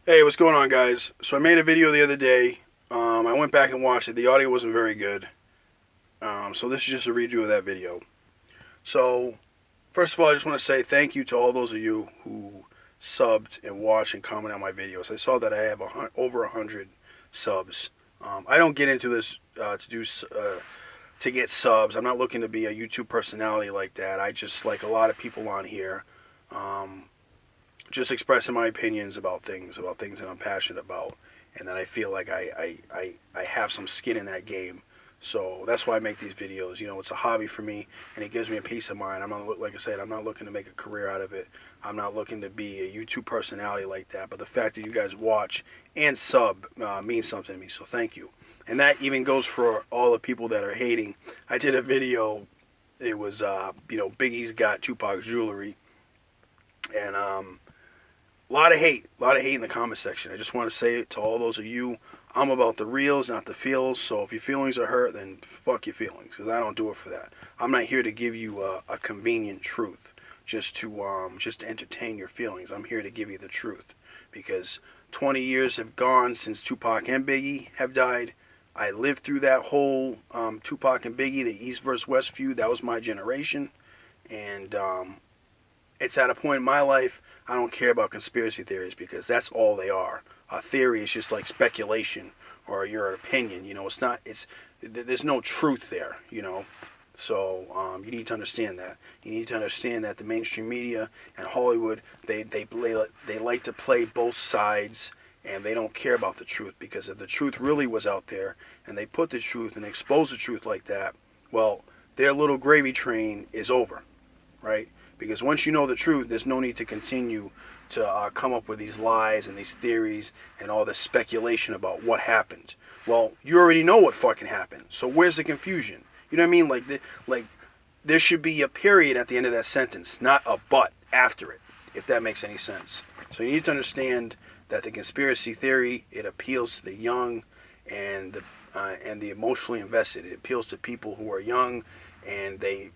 Hey, what's going on, guys? So I made a video the other day. I went back and watched it. The audio wasn't very good. So this is just a redo of that video. So first of all, I just want to say thank you to all those of you who subbed and watched and commented on my videos. I saw that I have over 100 subs. I don't get into this to get subs. I'm not looking to be a YouTube personality like that. I just, like a lot of people on here, um, just expressing my opinions about things that I'm passionate about, and that I feel like I have some skin in that game. So that's why I make these videos. You know, it's a hobby for me, and it gives me a peace of mind. I'm not, like I said, I'm not looking to make a career out of it. I'm not looking to be a YouTube personality like that. But the fact that you guys watch and sub means something to me. So thank you. And that even goes for all the people that are hating. I did a video. It was, Biggie's got Tupac's jewelry, and a lot of hate in the comment section. I just want to say it to all those of you. I'm about the reals, not the feels. So if your feelings are hurt, then fuck your feelings, because I don't do it for that. I'm not here to give you a convenient truth, just to entertain your feelings. I'm here to give you the truth, because 20 years have gone since Tupac and Biggie have died. I lived through that whole Tupac and Biggie, the East versus West feud. That was my generation, and it's at a point in my life I don't care about conspiracy theories, because that's all they are. A theory is just like speculation or your opinion. You know, it's not. There's no truth there. You know, so you need to understand that. You need to understand that the mainstream media and Hollywood, they like to play both sides, and they don't care about the truth, because if the truth really was out there and they put the truth and expose the truth like that, well, their little gravy train is over, right? Because once you know the truth, there's no need to continue to come up with these lies and these theories and all this speculation about what happened. Well, you already know what fucking happened. So where's the confusion? You know what I mean? Like there should be a period at the end of that sentence, not a but after it, if that makes any sense. So you need to understand that the conspiracy theory, it appeals to the young and the emotionally invested. It appeals to people who are young, and they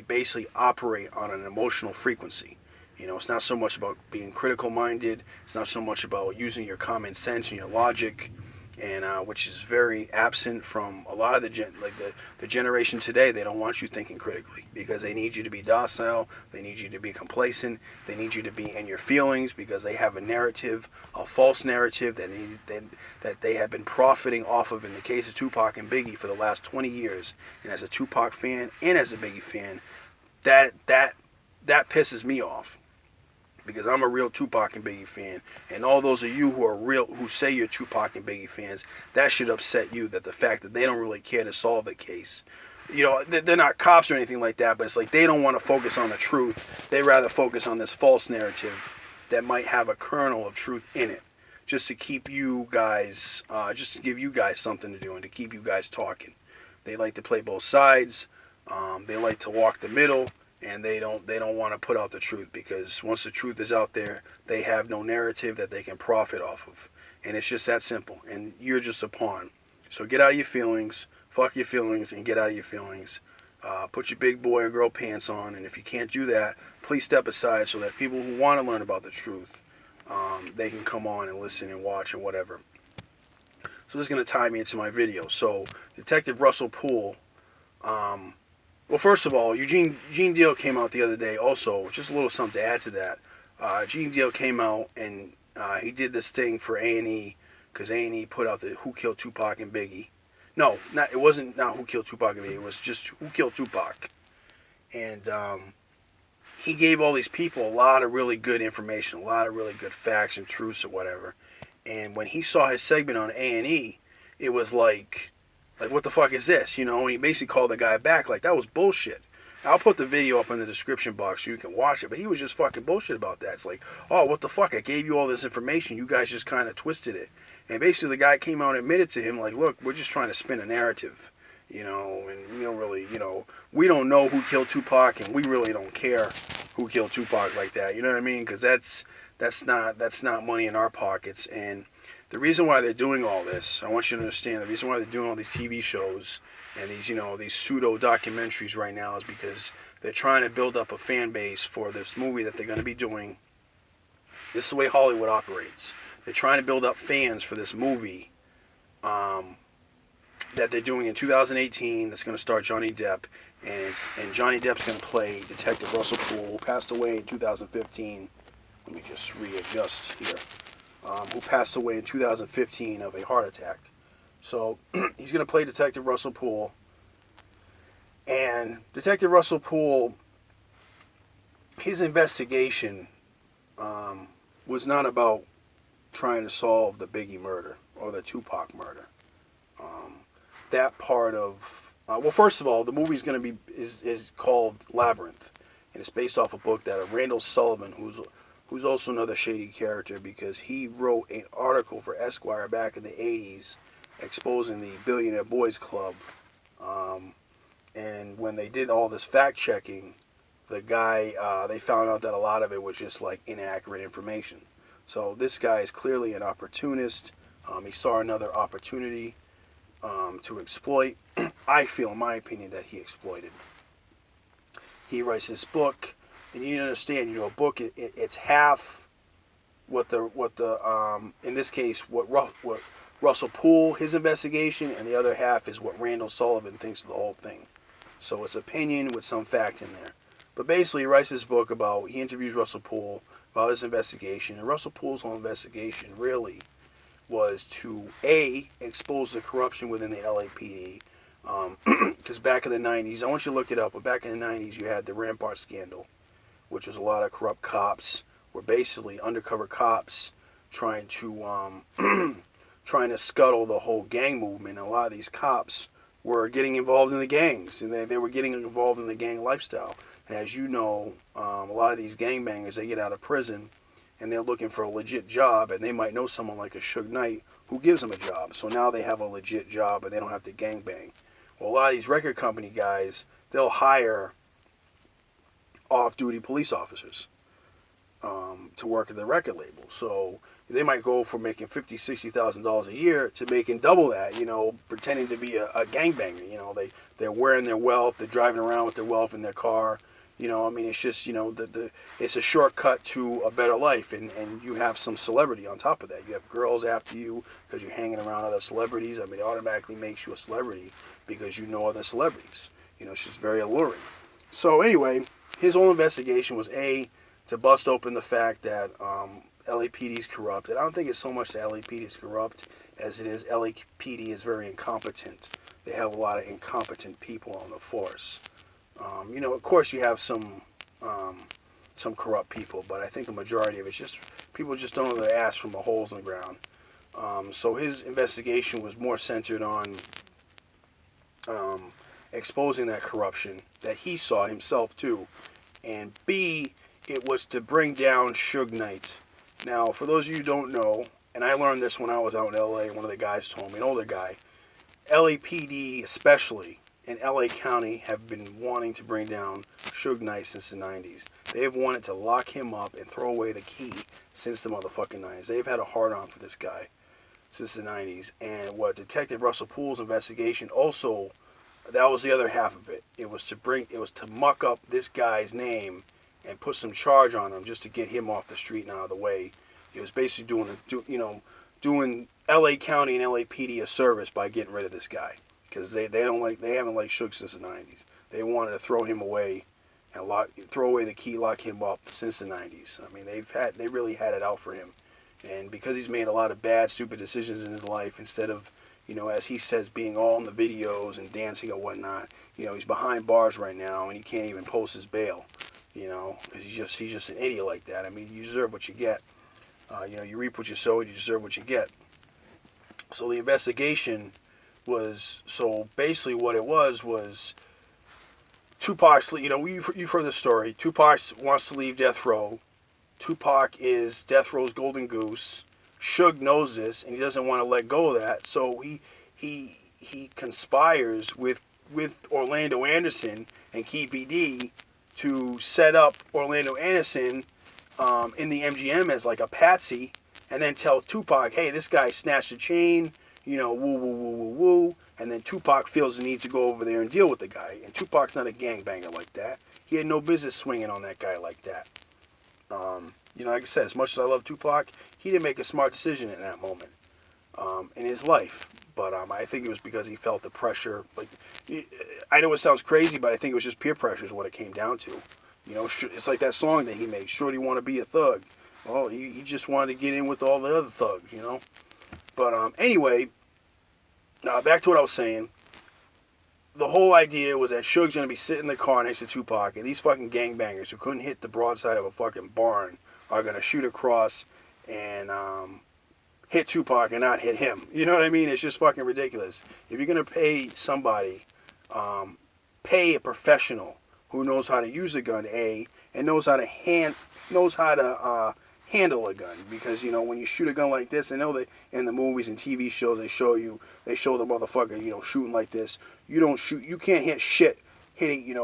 basically operate on an emotional frequency. You know, it's not so much about being critical minded. It's not so much about using your common sense and your logic, and which is very absent from a lot of the generation today. They don't want you thinking critically, because they need you to be docile. They need you to be complacent. They need you to be in your feelings, because they have a narrative, a false narrative that they have been profiting off of, in the case of Tupac and Biggie, for the last 20 years. And as a Tupac fan and as a Biggie fan, that pisses me off, because I'm a real Tupac and Biggie fan, and all those of you who say you're Tupac and Biggie fans, that should upset you. That the fact that they don't really care to solve the case. You know, they're not cops or anything like that, but it's like they don't want to focus on the truth. They rather focus on this false narrative that might have a kernel of truth in it, just to keep you guys, just to give you guys something to do and to keep you guys talking. They like to play both sides. They like to walk the middle, and they don't want to put out the truth, because once the truth is out there, they have no narrative that they can profit off of, and it's just that simple. And you're just a pawn. So get out of your feelings, fuck your feelings, and get out of your feelings. Put your big boy or girl pants on, and if you can't do that, please step aside, so that people who want to learn about the truth, they can come on and listen and watch and whatever. So this is going to tie me into my video. So Detective Russell Poole. Well, first of all, Gene Deal came out the other day. Also, just a little something to add to that. Gene Deal came out, and he did this thing for A&E, because A&E put out the Who Killed Tupac and Biggie. No, it wasn't not Who Killed Tupac and Biggie. It was just Who Killed Tupac. And he gave all these people a lot of really good information, a lot of really good facts and truths or whatever. And when he saw his segment on A&E, it was like, what the fuck is this? You know, and he basically called the guy back like that was bullshit. I'll put the video up in the description box so you can watch it, but he was just fucking bullshit about that. It's like, oh, what the fuck? I gave you all this information. You guys just kind of twisted it. And basically the guy came out and admitted to him, like, look, we're just trying to spin a narrative, you know, and we don't really, you know, we don't know who killed Tupac, and we really don't care who killed Tupac like that. You know what I mean? Because that's not money in our pockets. And the reason why they're doing all this, I want you to understand, the reason why they're doing all these TV shows and these pseudo documentaries right now is because they're trying to build up a fan base for this movie that they're going to be doing. This is the way Hollywood operates. They're trying to build up fans for this movie that they're doing in 2018. That's going to star Johnny Depp, and Johnny Depp's going to play Detective Russell Poole, who passed away in 2015. Let me just readjust here. Who passed away in 2015 of a heart attack. So he's going to play Detective Russell Poole. And Detective Russell Poole, his investigation was not about trying to solve the Biggie murder or the Tupac murder. That part of well, first of all, the movie's going to be is called Labryinth, and it's based off a book that Randall Sullivan, who's also another shady character, because he wrote an article for Esquire back in the 80s exposing the Billionaire Boys Club. And when they did all this fact checking, the guy, they found out that a lot of it was just like inaccurate information. So this guy is clearly an opportunist. He saw another opportunity to exploit. I feel, in my opinion, that he exploited. He writes this book, and you understand, a book it's half what the in this case what Russell Poole, his investigation, and the other half is what Randall Sullivan thinks of the whole thing. So it's opinion with some fact in there. But basically, he writes this book he interviews Russell Poole about his investigation, and Russell Poole's whole investigation really was to expose the corruption within the LAPD. Because back in the 90s, I want you to look it up, but back in the 90s, you had the Rampart scandal, which was a lot of corrupt cops, were basically undercover cops trying to scuttle the whole gang movement. And a lot of these cops were getting involved in the gangs, and they were getting involved in the gang lifestyle. And as you know, a lot of these gangbangers, they get out of prison, and they're looking for a legit job, and they might know someone like a Suge Knight who gives them a job. So now they have a legit job, and they don't have to gangbang. Well, a lot of these record company guys, they'll hire off-duty police officers to work at the record label. So they might go from making $50,000, $60,000 a year to making double that, pretending to be a gangbanger. They're wearing their wealth, they're driving around with their wealth in their car. It's just, it's a shortcut to a better life, and you have some celebrity on top of that. You have girls after you because you're hanging around other celebrities. It automatically makes you a celebrity because you know other celebrities. It's just very alluring. So anyway, his whole investigation was to bust open the fact that LAPD is corrupt. And I don't think it's so much that LAPD is corrupt as it is LAPD is very incompetent. They have a lot of incompetent people on the force. Of course you have some corrupt people, but I think the majority of it's just people just don't know their ass from the holes in the ground. So his investigation was more centered on exposing that corruption that he saw himself too, and B, it was to bring down Suge Knight. Now, for those of you who don't know, and I learned this when I was out in LA, one of the guys told me, an older guy, LAPD especially, and LA County have been wanting to bring down Suge Knight since the 90s. They've wanted to lock him up and throw away the key since the motherfucking 90s. They've had a hard-on for this guy since the 90s. And what Detective Russell Poole's investigation also, that was the other half of it. It was to muck up this guy's name and put some charge on him just to get him off the street and out of the way. It was basically doing LA County and LAPD a service by getting rid of this guy. Because they haven't liked Suge since the 90s. They wanted to throw him away and throw away the key, lock him up since the 90s. They really had it out for him. And because he's made a lot of bad, stupid decisions in his life, instead of, as he says, being all in the videos and dancing and whatnot, he's behind bars right now and he can't even post his bail, because he's just an idiot like that. You deserve what you get. You reap what you sow and you deserve what you get. So the investigation was, basically what it was Tupac's, you've heard the story. Tupac wants to leave death row. Tupac is death row's golden goose. Suge knows this and he doesn't want to let go of that, so he conspires with Orlando Anderson and Key PD to set up Orlando Anderson in the MGM as like a patsy, and then tell Tupac, hey, this guy snatched a chain, woo, woo, woo, woo, woo. And then Tupac feels the need to go over there and deal with the guy. And Tupac's not a gangbanger like that. He had no business swinging on that guy like that. like I said, as much as I love Tupac, he didn't make a smart decision in that moment in his life. But I think it was because he felt the pressure. Like, I know it sounds crazy, but I think it was just peer pressure is what it came down to. It's like that song that he made, Shorty Wanna Be a Thug. Well, he just wanted to get in with all the other thugs, But anyway, back to what I was saying. The whole idea was that Suge's going to be sitting in the car next to Tupac, and these fucking gangbangers who couldn't hit the broadside of a fucking barn are going to shoot across and hit Tupac and not hit him. You know what I mean? It's just fucking ridiculous. If you're going to pay somebody, pay a professional who knows how to use a gun, and knows how to handle a gun, because when you shoot a gun like this, I know that in the movies and TV shows they show the motherfucker shooting like this. You can't hit shit hitting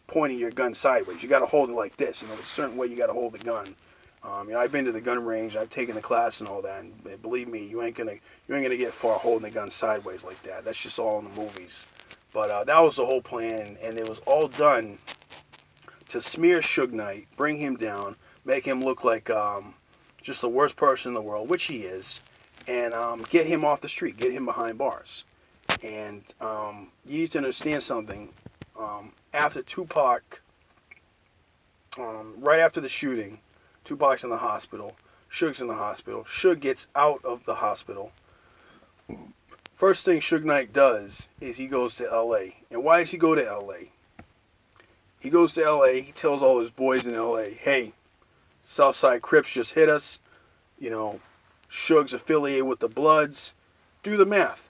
pointing your gun sideways. You got to hold it like this. There's a certain way you got to hold the gun. I've been to the gun range, I've taken the class and all that, and believe me, you ain't gonna get far holding the gun sideways like that. That's just all in the movies. But that was the whole plan, and it was all done to smear Suge Knight, bring him down, make him look like just the worst person in the world, which he is, and get him off the street, get him behind bars. And you need to understand something. After Tupac, right after the shooting, Tupac's in the hospital, Suge's in the hospital, Suge gets out of the hospital. First thing Suge Knight does is he goes to L.A. And why does he go to L.A.? He goes to L.A., he tells all his boys in L.A., hey, Southside Crips just hit us. Suge's affiliated with the Bloods. Do the math.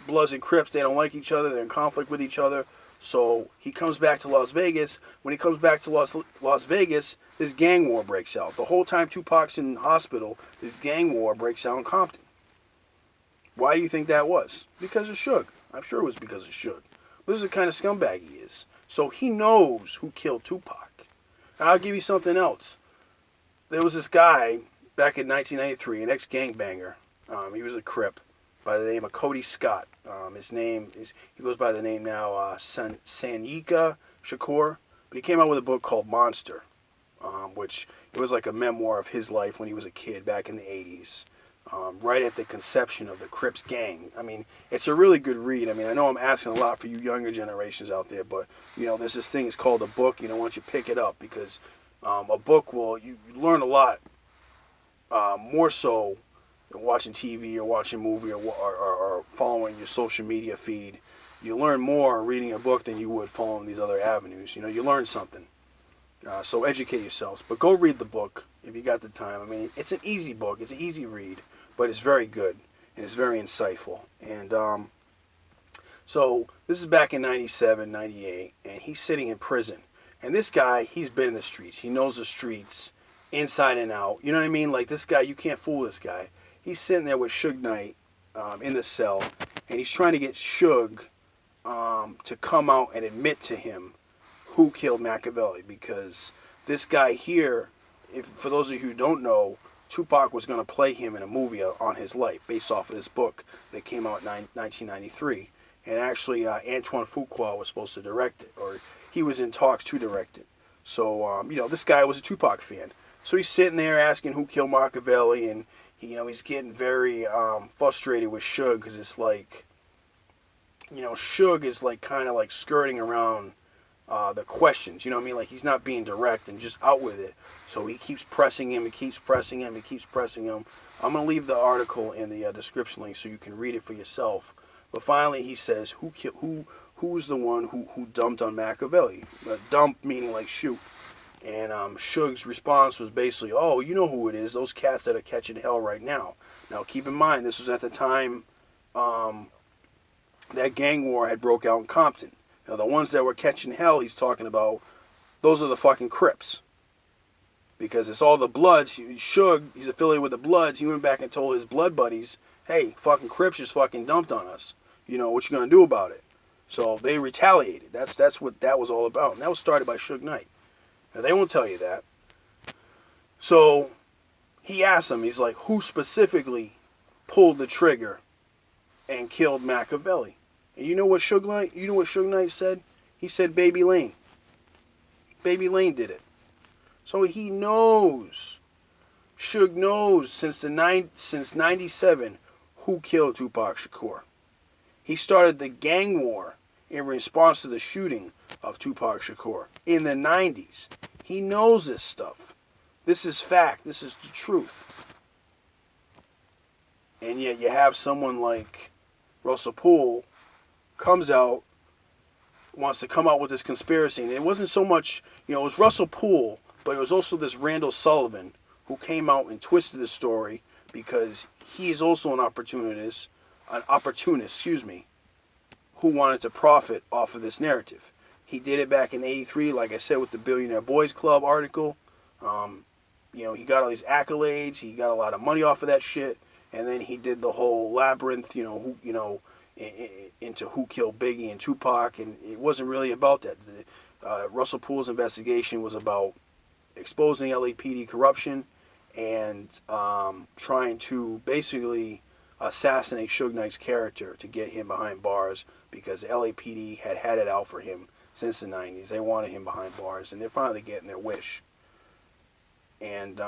Bloods and Crips, they don't like each other. They're in conflict with each other. So he comes back to Las Vegas. When he comes back to Las Vegas, this gang war breaks out. The whole time Tupac's in the hospital, this gang war breaks out in Compton. Why do you think that was? Because of Suge. I'm sure it was because of Suge. This is the kind of scumbag he is. So he knows who killed Tupac. And I'll give you something else. There was this guy back in 1993, an ex-gangbanger. He was a Crip by the name of Kody Scott. He goes by the name now Sanyika Shakur. But he came out with a book called Monster, which it was like a memoir of his life when he was a kid back in the 80s. Right at the conception of the Crips gang. I mean, it's a really good read. I mean, I know I'm asking a lot for you younger generations out there, but, there's this thing, it's called a book. Why don't you pick it up? Because a book you learn a lot more so than watching TV or watching a movie or following your social media feed. You learn more reading a book than you would following these other avenues. You learn something. So educate yourselves. But go read the book if you got the time. I mean, it's an easy book. It's an easy read. But it's very good. And it's very insightful. And so this is back in 97, 98. And he's sitting in prison. And this guy, he's been in the streets. He knows the streets inside and out. You know what I mean? Like, this guy, you can't fool this guy. He's sitting there with Suge Knight in the cell. And he's trying to get Suge to come out and admit to him who killed Machiavelli, because this guy here, for those of you who don't know, Tupac was going to play him in a movie on his life based off of this book that came out in 1993. And actually, Antoine Fuqua was supposed to direct it, or he was in talks to direct it. So, this guy was a Tupac fan. So he's sitting there asking who killed Machiavelli, and he's getting very frustrated with Suge, because it's like, Suge is like kind of like skirting around the questions, you know what I mean? Like, he's not being direct and just out with it. So he keeps pressing him, he keeps pressing him, he keeps pressing him. I'm going to leave the article in the description link so you can read it for yourself. But finally he says, who's the one who dumped on Machiavelli? Dump meaning like shoot. And Suge's response was basically, oh, you know who it is, those cats that are catching hell right now. Now keep in mind, this was at the time that gang war had broke out in Compton. Now, the ones that were catching hell he's talking about, those are the fucking Crips. Because it's all the Bloods. Suge, he's affiliated with the Bloods. He went back and told his Blood buddies, hey, fucking Crips just fucking dumped on us. What you gonna do about it? So they retaliated. That's what that was all about. And that was started by Suge Knight. Now, they won't tell you that. So he asked him, he's like, who specifically pulled the trigger and killed Machiavelli? And you know what Suge Knight said? He said Baby Lane. Baby Lane did it. So he knows Suge knows since '97 who killed Tupac Shakur. He started the gang war in response to the shooting of Tupac Shakur in the 90s. He knows this stuff. This is fact. This is the truth. And yet you have someone like Russell Poole comes out, wants to come out with this conspiracy. And it wasn't so much, it was Russell Poole, but it was also this Randall Sullivan who came out and twisted the story because he is also an opportunist, who wanted to profit off of this narrative. He did it back in '83, like I said, with the Billionaire Boys Club article. He got all these accolades. He got a lot of money off of that shit. And then he did the whole Labryinth, into who killed Biggie and Tupac. And it wasn't really about that. Russell Poole's investigation was about exposing LAPD corruption and trying to basically assassinate Suge Knight's character to get him behind bars because the LAPD had it out for him since the 90s. They wanted him behind bars, and they're finally getting their wish. And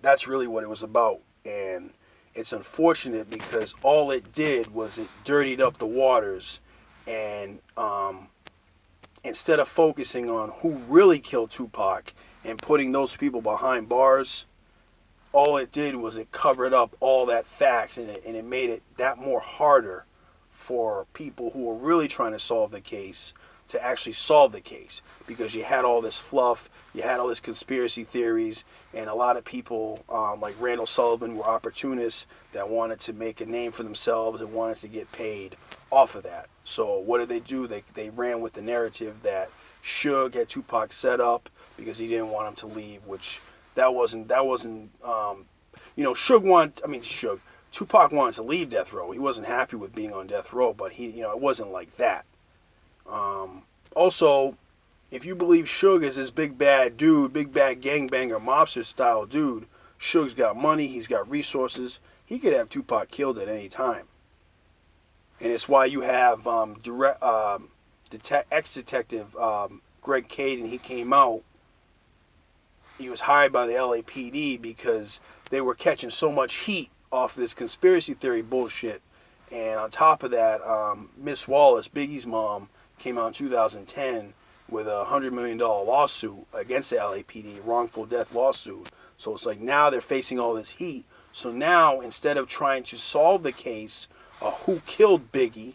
that's really what it was about. And it's unfortunate because all it did was it dirtied up the waters, and instead of focusing on who really killed Tupac and putting those people behind bars, all it did was it covered up all that facts, and it made it that more harder for people who were really trying to solve the case to actually solve the case, because you had all this fluff, you had all this conspiracy theories, and a lot of people like Randall Sullivan were opportunists that wanted to make a name for themselves and wanted to get paid off of that. So what did they do? They ran with the narrative that Suge had Tupac set up because he didn't want him to leave, which Tupac wanted to leave death row. He wasn't happy with being on death row, but it wasn't like that. Also, if you believe Suge is this big bad dude, big bad gangbanger, mobster style dude, Suge's got money, he's got resources, he could have Tupac killed at any time. And it's why you have ex-detective Greg Cade, and he came out. He was hired by the LAPD because they were catching so much heat off this conspiracy theory bullshit. And on top of that, Miss Wallace, Biggie's mom, came out in 2010 with a $100 million lawsuit against the LAPD, wrongful death lawsuit. So it's like now they're facing all this heat. So now, instead of trying to solve the case of who killed Biggie,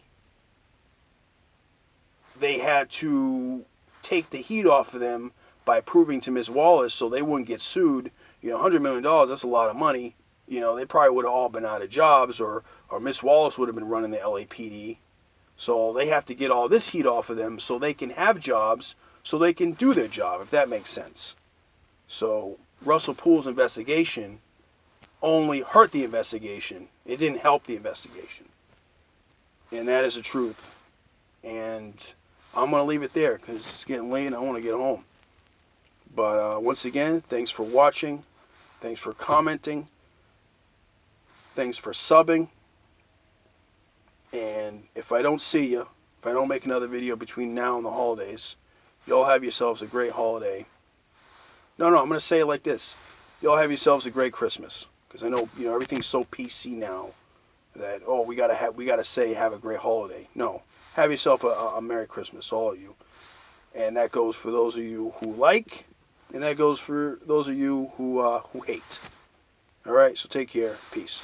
they had to take the heat off of them by proving to Miss Wallace so they wouldn't get sued. $100 million, that's a lot of money. They probably would have all been out of jobs, or Miss Wallace would have been running the LAPD. So they have to get all this heat off of them so they can have jobs, so they can do their job, if that makes sense. So Russell Poole's investigation only hurt the investigation. It didn't help the investigation. And that is the truth. And I'm going to leave it there because it's getting late and I want to get home. But once again, thanks for watching. Thanks for commenting. Thanks for subbing. And if I don't see you, if I don't make another video between now and the holidays, y'all have yourselves a great holiday. No, I'm going to say it like this. Y'all have yourselves a great Christmas. Because I know, everything's so PC now that, we gotta say have a great holiday. No. Have yourself a Merry Christmas, all of you. And that goes for those of you who like, and that goes for those of you who hate. All right, so take care. Peace.